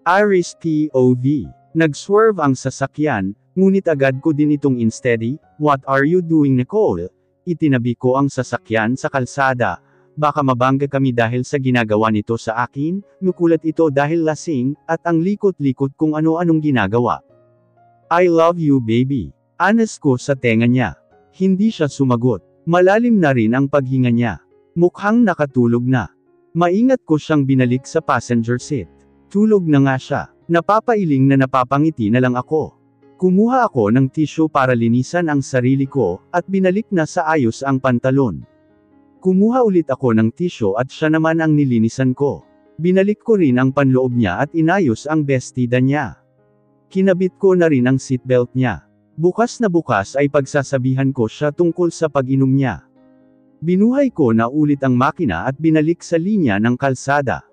Iris POV. Nag-swerve ang sasakyan, ngunit agad ko din itong insteady. What are you doing, Nicole? Itinabi ko ang sasakyan sa kalsada. Baka mabangga kami dahil sa ginagawa nito sa akin, nukulat ito dahil lasing, at ang likot-likot kung ano-anong ginagawa. I love you baby. Anas ko sa tenga niya. Hindi siya sumagot. Malalim na rin ang paghinga niya. Mukhang nakatulog na. Maingat ko siyang binalik sa passenger seat. Tulog na nga siya. Napapailing na napapangiti na lang ako. Kumuha ako ng tissue para linisan ang sarili ko, at binalik na sa ayos ang pantalon. Kumuha ulit ako ng tissue at siya naman ang nilinisan ko. Binalik ko rin ang panloob niya at inayos ang bestida niya. Kinabit ko na rin ang seatbelt niya. Bukas na bukas ay pagsasabihan ko siya tungkol sa pag-inom niya. Binuhay ko na ulit ang makina at binalik sa linya ng kalsada.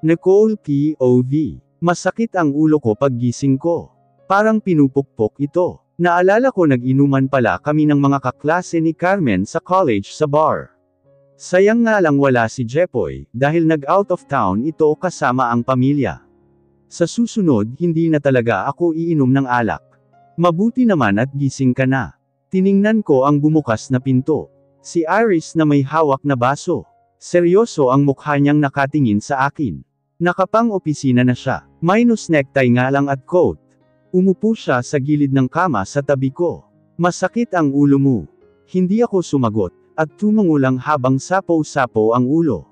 Nicole POV. Masakit ang ulo ko paggising ko. Parang pinupukpok ito. Naalala ko nag-inuman pala kami ng mga kaklase ni Carmen sa college sa bar. Sayang nga lang wala si Jepoy, dahil nag-out of town ito kasama ang pamilya. Sa susunod hindi na talaga ako iinom ng alak. Mabuti naman at gising ka na. Tiningnan ko ang bumukas na pinto. Si Iris na may hawak na baso. Seryoso ang mukha niyang nakatingin sa akin. Nakapang-opisina na siya. Minus necktie nga lang at coat. Umupo siya sa gilid ng kama sa tabi ko. Masakit ang ulo mo. Hindi ako sumagot, at tumango lang habang sapaw-sapaw ang ulo.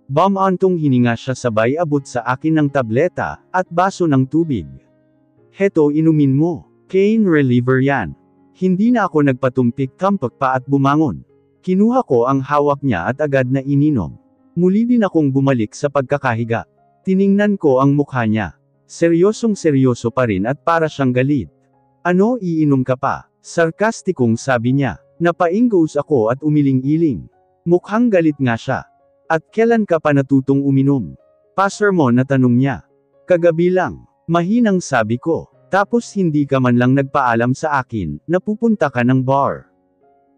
Bumantong hininga siya sabay abot sa akin ng tableta, at baso ng tubig. Heto inumin mo. Pain reliever yan. Hindi na ako nagpatumpik-tampak pa at bumangon. Kinuha ko ang hawak niya at agad na ininom. Muli din akong bumalik sa pagkakahiga. Tiningnan ko ang mukha niya. Seryosong seryoso pa rin at para siyang galit. Ano, iinom ka pa? Sarkastikong sabi niya. Napainggos ako at umiling-iling. Mukhang galit nga siya. At kailan ka pa natutong uminom? Pa-sermon na tanong niya. Kagabi lang. Mahinang sabi ko. Tapos hindi ka man lang nagpaalam sa akin, na pupunta ka ng bar.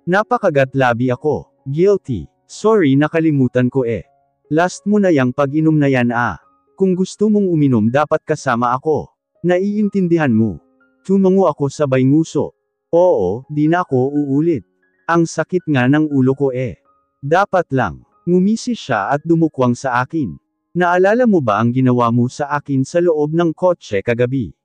Napakagatlabi ako. Guilty. Sorry nakalimutan ko eh. Last mo na yang pag-inom na yan ah. Kung gusto mong uminom dapat kasama ako. Naiintindihan mo. Tumango ako sabay nguso. Oo, di na ako uulit. Ang sakit nga ng ulo ko eh. Dapat lang. Ngumisi siya at dumukwang sa akin. Naalala mo ba ang ginawa mo sa akin sa loob ng kotse kagabi?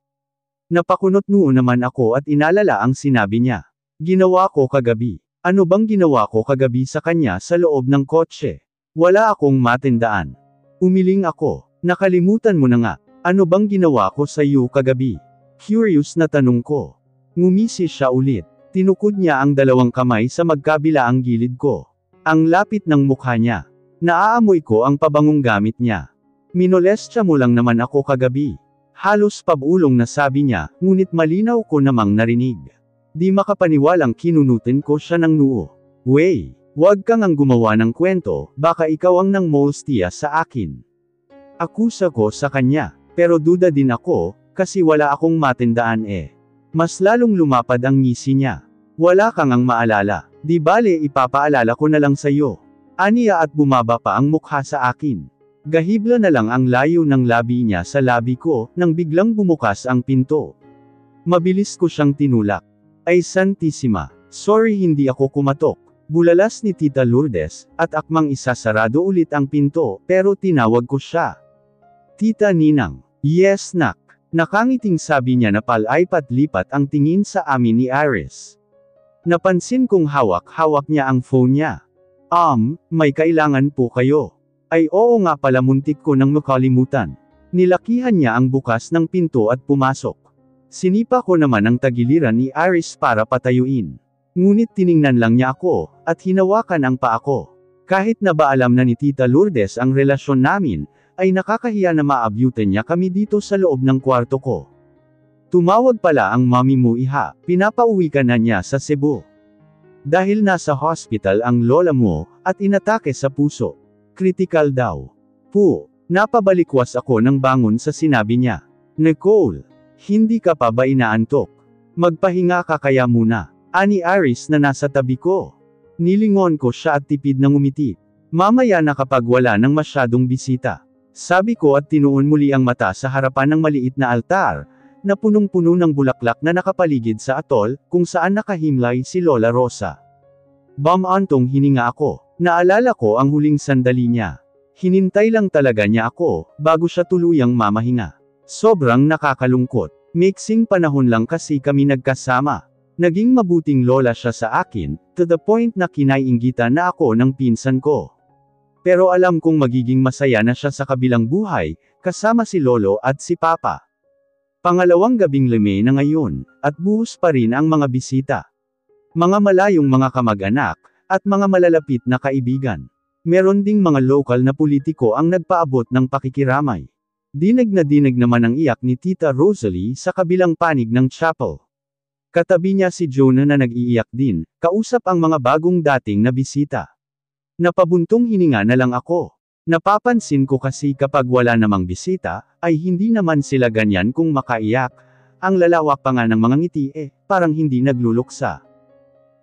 Napakunot noon naman ako at inalala ang sinabi niya. Ginawa ko kagabi. Ano bang ginawa ko kagabi sa kanya sa loob ng kotse? Wala akong matindaan. Umiling ako. Nakalimutan mo na nga. Ano bang ginawa ko sa iyo kagabi? Curious na tanong ko. Ngumisi siya ulit. Tinukod niya ang dalawang kamay sa magkabila ang gilid ko. Ang lapit ng mukha niya. Naaamoy ko ang pabangong gamit niya. Minolestya mo lang naman ako kagabi. Halos pabulong na sabi niya, ngunit malinaw ko namang narinig. Di makapaniwalang kinunutin ko siya ng noo. Wey, wag kang ang gumawa ng kwento, baka ikaw ang nang molestia sa akin. Akusa ko sa kanya, pero duda din ako, kasi wala akong matindaan eh. Mas lalong lumapad ang ngisi niya. Wala kang ang maalala, di bale ipapaalala ko na lang sa'yo. Aniya at bumaba pa ang mukha sa akin. Gahibla na lang ang layo ng labi niya sa labi ko, nang biglang bumukas ang pinto. Mabilis ko siyang tinulak. Ay Santissima, sorry hindi ako kumatok. Bulalas ni Tita Lourdes, at akmang isasarado ulit ang pinto, pero tinawag ko siya. Tita Ninang. Yes nak. Nakangiting sabi niya na palaipat-lipat ang tingin sa amin ni Iris. Napansin kong hawak-hawak niya ang phone niya. May kailangan po kayo. Ay oo nga pala muntik ko nang makalimutan. Nilakihan niya ang bukas ng pinto at pumasok. Sinipa ko naman ang tagiliran ni Iris para patayuin. Ngunit tiningnan lang niya ako, at hinawakan ang paa ko. Kahit na ba alam na ni Tita Lourdes ang relasyon namin, ay nakakahiya na maabyutan niya kami dito sa loob ng kwarto ko. Tumawag pala ang mami mo iha, pinapauwi ka na niya sa Cebu. Dahil nasa hospital ang lola mo, at inatake sa puso. Critical daw. Napabalikwas ako ng bangon sa sinabi niya. Nicole, hindi ka pa ba inaantok? Magpahinga ka kaya muna. Ani Iris na nasa tabi ko. Nilingon ko siya at tipid na ngumiti. Mamaya na kapag wala nang masyadong bisita. Sabi ko at tinuon muli ang mata sa harapan ng maliit na altar, na punong-puno ng bulaklak na nakapaligid sa atol, kung saan nakahimlay si Lola Rosa. Bumantong hininga ako. Naalala ko ang huling sandali niya. Hinintay lang talaga niya ako, bago siya tuluyang mamahinga. Sobrang nakakalungkot. Mixing panahon lang kasi kami nagkasama. Naging mabuting lola siya sa akin, to the point na kinaiinggitan na ako ng pinsan ko. Pero alam kong magiging masaya na siya sa kabilang buhay, kasama si Lolo at si Papa. Pangalawang gabing leme na ngayon, at buhos pa rin ang mga bisita. Mga malayong mga kamag-anak, at mga malalapit na kaibigan. Meron ding mga lokal na politiko ang nagpaabot ng pakikiramay. Dinig na dinig naman ang iyak ni Tita Rosalie sa kabilang panig ng chapel. Katabi niya si Jonah na nag-iiyak din, kausap ang mga bagong dating na bisita. Napabuntong hininga na lang ako. Napapansin ko kasi kapag wala namang bisita, ay hindi naman sila ganyan kung makaiyak. Ang lalawak pa nga ng mga ngiti parang hindi nagluluksa.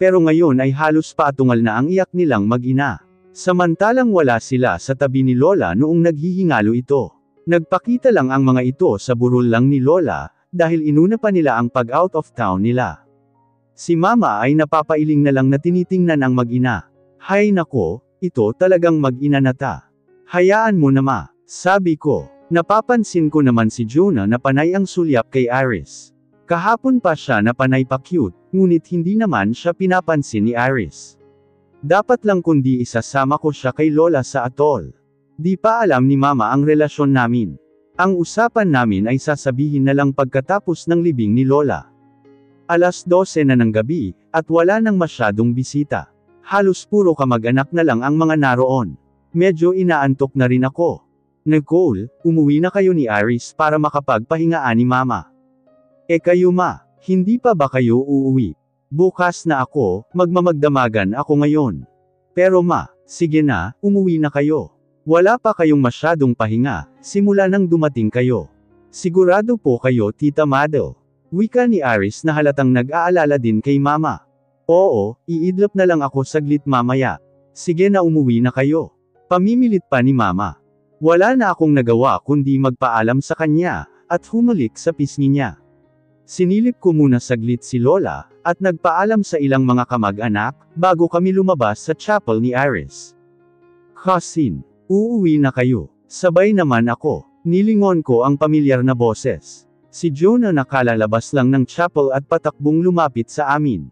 Pero ngayon ay halos paatungal na ang iyak nilang mag-ina. Samantalang wala sila sa tabi ni Lola noong naghihingalo ito. Nagpakita lang ang mga ito sa burol lang ni Lola, dahil inuna pa nila ang pag-out of town nila. Si Mama ay napapailing na lang na tinitingnan ang mag-ina. Hay nako, ito talagang mag-ina na ta. Hayaan mo na ma, sabi ko. Napapansin ko naman si Jonah na panay ang sulyap kay Iris. Kahapon pa siya na panay pa cute, ngunit hindi naman siya pinapansin ni Iris. Dapat lang kundi isasama ko siya kay Lola sa atol. Di pa alam ni Mama ang relasyon namin. Ang usapan namin ay sasabihin na lang pagkatapos ng libing ni Lola. 12:00 na ng gabi, at wala nang masyadong bisita. Halos puro kamag-anak na lang ang mga naroon. Medyo inaantok na rin ako. Nicole, umuwi na kayo ni Iris para makapagpahingaan ni Mama. Kayo ma, hindi pa ba kayo uuwi? Bukas na ako, magmamagdamagan ako ngayon. Pero ma, sige na, umuwi na kayo. Wala pa kayong masyadong pahinga, simula nang dumating kayo. Sigurado po kayo Tita Madel. Wika ni Iris na halatang nag-aalala din kay Mama. Oo, iidlap na lang ako saglit mamaya. Sige na umuwi na kayo. Pamimilit pa ni Mama. Wala na akong nagawa kundi magpaalam sa kanya, at humalik sa pisngi niya. Sinilip ko muna saglit si Lola, at nagpaalam sa ilang mga kamag-anak, bago kami lumabas sa chapel ni Iris. Cousin, uuwi na kayo. Sabay naman ako. Nilingon ko ang pamilyar na boses. Si Jonah nakalalabas lang ng chapel at patakbong lumapit sa amin.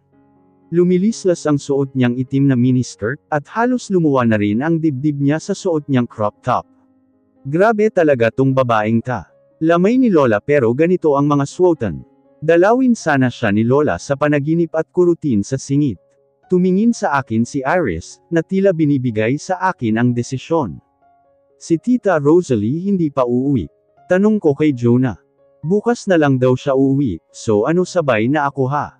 Lumilislas ang suot niyang itim na miniskirt, at halos lumuwa na rin ang dibdib niya sa suot niyang crop top. Grabe talaga tong babaeng ta. Lamay ni Lola pero ganito ang mga suotan. Dalawin sana siya ni Lola sa panaginip at kurutin sa singit. Tumingin sa akin si Iris, na tila binibigay sa akin ang desisyon. Si Tita Rosalie hindi pa uuwi. Tanong ko kay Jonah. Bukas na lang daw siya uuwi, so ano sabay na ako ha?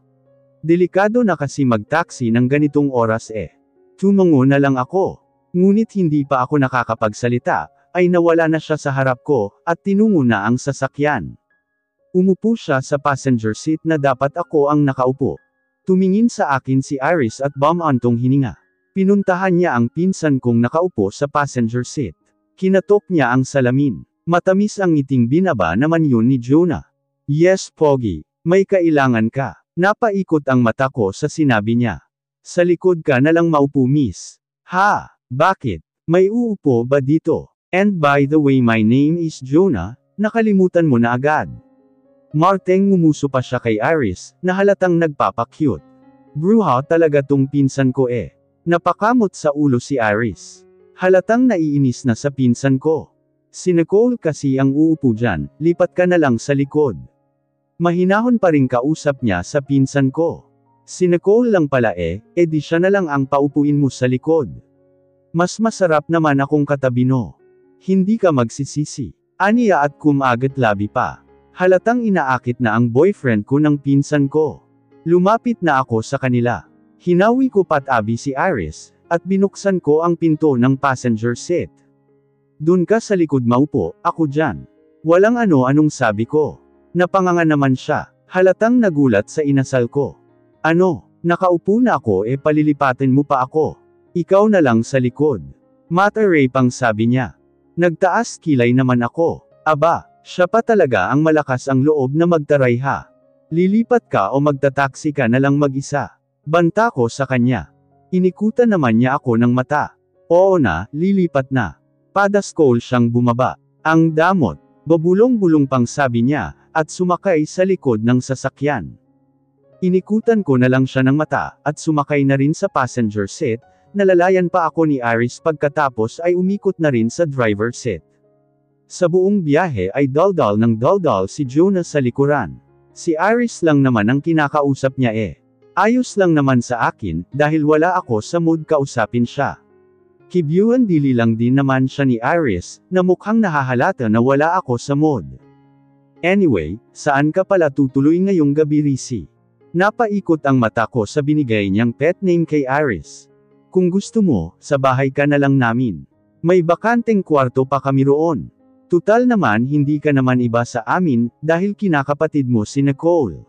Delikado na kasi mag-taxi ng ganitong oras Tumango na lang ako. Ngunit hindi pa ako nakakapagsalita, ay nawala na siya sa harap ko, at tinungo na ang sasakyan. Umupo siya sa passenger seat na dapat ako ang nakaupo. Tumingin sa akin si Iris at bumantong hininga. Pinuntahan niya ang pinsan kong nakaupo sa passenger seat. Kinatok niya ang salamin. Matamis ang ngiting binaba naman yun ni Jonah. Yes Pogi, may kailangan ka. Napaikot ang mata ko sa sinabi niya. Sa likod ka na lang maupo miss. Ha, bakit? May uupo ba dito? And by the way my name is Jonah, nakalimutan mo na agad. Marteng ngumuso pa siya kay Iris, na halatang nagpapakyut. Bruha talaga tong pinsan ko Napakamot sa ulo si Iris. Halatang naiinis na sa pinsan ko. Si Nicole kasi ang uupo dyan, lipat ka na lang sa likod. Mahinahon pa rin kausap niya sa pinsan ko. Si Nicole lang pala di siya na lang ang paupuin mo sa likod. Mas masarap naman akong katabi no. Hindi ka magsisisi. Aniya at kumagat labi pa. Halatang inaakit na ang boyfriend ko ng pinsan ko. Lumapit na ako sa kanila. Hinawi ko patabi si Iris, at binuksan ko ang pinto ng passenger seat. Dun ka sa likod maupo, ako dyan. Walang ano-anong sabi ko. Napanganga naman siya, halatang nagulat sa inasal ko. Ano, nakaupo na ako palilipatin mo pa ako. Ikaw na lang sa likod. Mataray pang sabi niya. Nagtaas kilay naman ako. Aba, siya pa talaga ang malakas ang loob na magtaray ha. Lilipat ka o magtataksi ka na lang mag-isa. Banta ko sa kanya. Inikutan naman niya ako ng mata. Oo na, lilipat na. Padaskol siyang bumaba. Ang damot. Babulong-bulong pang sabi niya, at sumakay sa likod ng sasakyan. Inikutan ko na lang siya ng mata, at sumakay na rin sa passenger seat. Nalalayan pa ako ni Iris pagkatapos ay umikot na rin sa driver seat. Sa buong biyahe ay daldal ng daldal si Jonah sa likuran. Si Iris lang naman ang kinakausap niya eh. Ayos lang naman sa akin, dahil wala ako sa mood kausapin siya. Kibyuan dili lang din naman siya ni Iris, na mukhang nahahalata na wala ako sa mood. Anyway, saan ka pala tutuloy ngayong gabi Risi? Napaikot ang mata ko sa binigay niyang pet name kay Iris. Kung gusto mo, sa bahay ka na lang namin. May bakanteng kwarto pa kami roon. Tutal naman hindi ka naman iba sa amin, dahil kinakapatid mo si Nicole.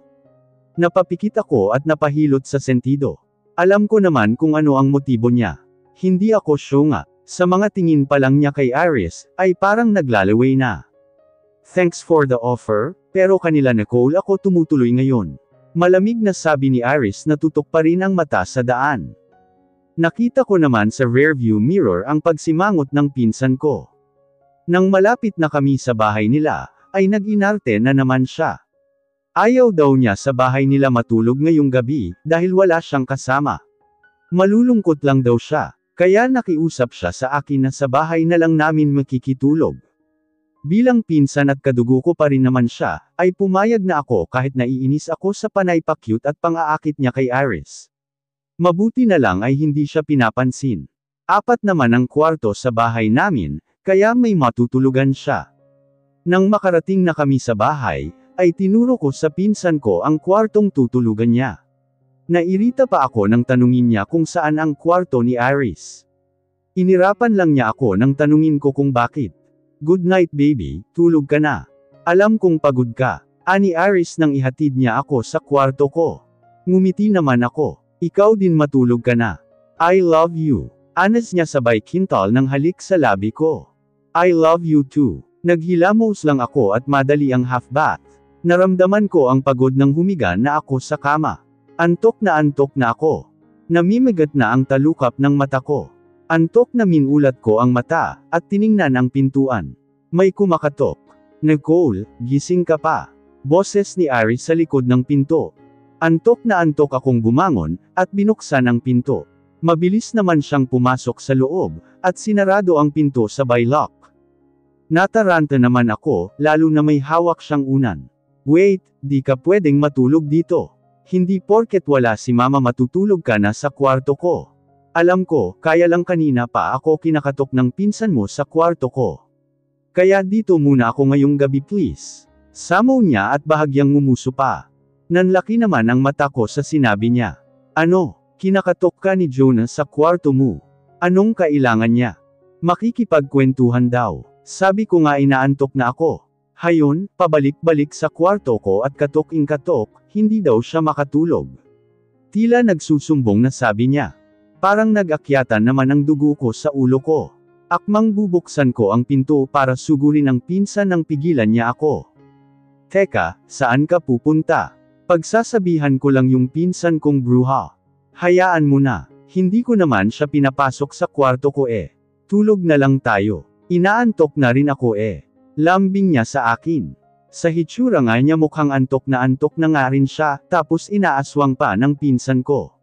Napapikit ako at napahilot sa sentido. Alam ko naman kung ano ang motibo niya. Hindi ako syunga. Sa mga tingin pa lang niya kay Iris, ay parang naglalaway na. Thanks for the offer, pero kanila Nicole ako tumutuloy ngayon. Malamig na sabi ni Iris na tutok pa rin ang mata sa daan. Nakita ko naman sa rearview mirror ang pagsimangot ng pinsan ko. Nang malapit na kami sa bahay nila, ay nag-inarte na naman siya. Ayaw daw niya sa bahay nila matulog ngayong gabi, dahil wala siyang kasama. Malulungkot lang daw siya, kaya nakiusap siya sa akin na sa bahay na lang namin makikitulog. Bilang pinsan at kadugo ko pa rin naman siya, ay pumayag na ako kahit naiinis ako sa panay pa-cute at pang-aakit niya kay Iris. Mabuti na lang ay hindi siya pinapansin. 4 naman ang kwarto sa bahay namin, kaya may matutulugan siya. Nang makarating na kami sa bahay, ay tinuro ko sa pinsan ko ang kwartong tutulugan niya. Nairita pa ako nang tanungin niya kung saan ang kwarto ni Iris. Inirapan lang niya ako nang tanungin ko kung bakit. Good night baby, tulog ka na. Alam kong pagod ka. Ani Iris nang ihatid niya ako sa kwarto ko. Ngumiti naman ako. Ikaw din matulog ka na. I love you. Anas niya sabay kintal ng halik sa labi ko. I love you too. Naghilamos lang ako at madali ang half bath. Naramdaman ko ang pagod ng humiga na ako sa kama. Antok na ako. Namimigat na ang talukap ng mata ko. Antok na minulat ko ang mata, at tiningnan ang pintuan. May kumakatok. Nicole, gising ka pa. Boses ni Iris sa likod ng pinto. Antok na antok akong bumangon, at binuksan ang pinto. Mabilis naman siyang pumasok sa loob, at sinarado ang pinto sa by lock. Nataranta naman ako, lalo na may hawak siyang unan. Wait, di ka pwedeng matulog dito. Hindi porket wala si mama matutulog ka na sa kwarto ko. Alam ko, kaya lang kanina pa ako kinakatok ng pinsan mo sa kwarto ko. Kaya dito muna ako ngayong gabi please. Samaw niya at bahagyang ngumuso pa. Nanlaki naman ang mata ko sa sinabi niya. Ano, kinakatok ka ni Jonah sa kwarto mo? Anong kailangan niya? Makikipagkwentuhan daw. Sabi ko nga inaantok na ako. Hayon, pabalik-balik sa kwarto ko at katok-ing-katok, hindi daw siya makatulog. Tila nagsusumbong na sabi niya. Parang nag-akyatan naman ang dugo ko sa ulo ko. Akmang bubuksan ko ang pinto para sugurin ang pinsan nang pigilan niya ako. Teka, saan ka pupunta? Pagsasabihan ko lang yung pinsan kong bruha. Hayaan mo na, hindi ko naman siya pinapasok sa kwarto ko eh. Tulog na lang tayo. Inaantok na rin ako eh. Lambing niya sa akin. Sa hitsura nga niya mukhang antok na nga rin siya, tapos inaaswang pa ng pinsan ko.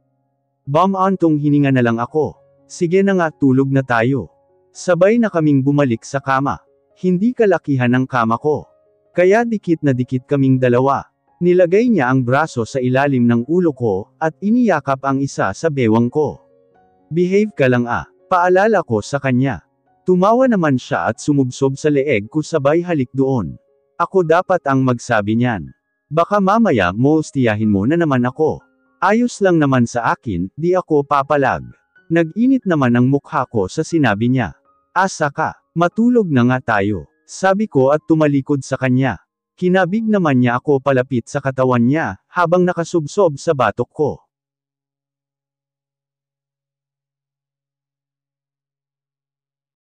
Antong hininga na lang ako. Sige na nga tulog na tayo. Sabay na kaming bumalik sa kama. Hindi kalakihan ang kama ko. Kaya dikit na dikit kaming dalawa. Nilagay niya ang braso sa ilalim ng ulo ko, at iniyakap ang isa sa bewang ko. Behave ka lang paalala ko sa kanya. Tumawa naman siya at sumubsob sa leeg ko sabay halik doon. Ako dapat ang magsabi niyan. Baka mamaya molestiyahin mo na naman ako. Ayos lang naman sa akin, di ako papalag. Nag-init naman ang mukha ko sa sinabi niya. Asa ka, matulog na nga tayo. Sabi ko at tumalikod sa kanya. Kinabig naman niya ako palapit sa katawan niya, habang nakasubsob sa batok ko.